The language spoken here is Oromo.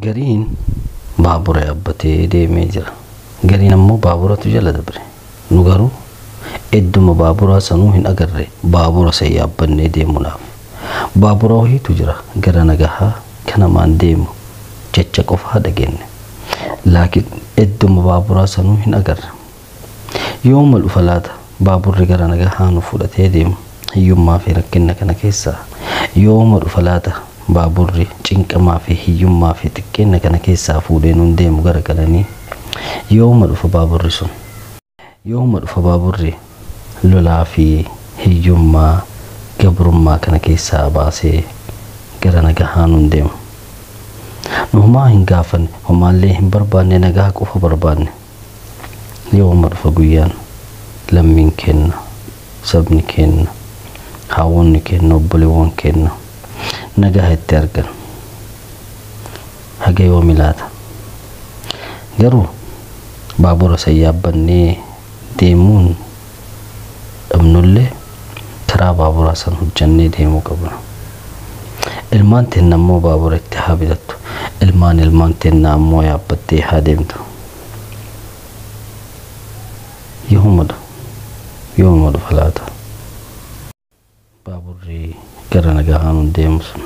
Gariin baabura yaabbatee deemee jira. Gariin ammoo baaburatu jala dabre. Nu garuu idduma baaburaa sanuu hin agarre baabura san yaabbannee deemuudhaaf. Baabura wahiitu jira gara nagahaa kanamaan deemu jecha qofaa dhageenye. Laakiin idduma baaburaa sanuu hin agarre. Yooma dhufa laata baaburri gara nagahaa nu fudhatee deemu hiyyummaa fi rakkina kana keessaa. Yooma dhufa laata baaburri cinqamaa fi hiyyummaa fi xiqqeenya kana keessaa fuudhee nun deemu garagalanii. Yooma dhufa baaburri sun. Yooma dhufa baaburri lolaa fi hiyyummaa gabrummaa kana keessaa baasee gara nagahaa nun deemu. Nu homaa hin gaafanne homaallee hin barbaanne nagaa qofa barbaanne. Yooma dhufa guyyaan lammiin kenna sabni kenna haawonni kenna obboleewwan kenna nagaa itti argan. Haga yoomi laata garuu baabura san yaabbannee deemuun dhabnullee karaa baaburaa san hojjannee deemuu qabna. Ilmaan teenna ammoo baabura itti haa bitattu. Ilmaan teenna ammoo yaabbattee haa deemtu. Yooma dhufa laata baaburri gara nagahaa nun deemu sun.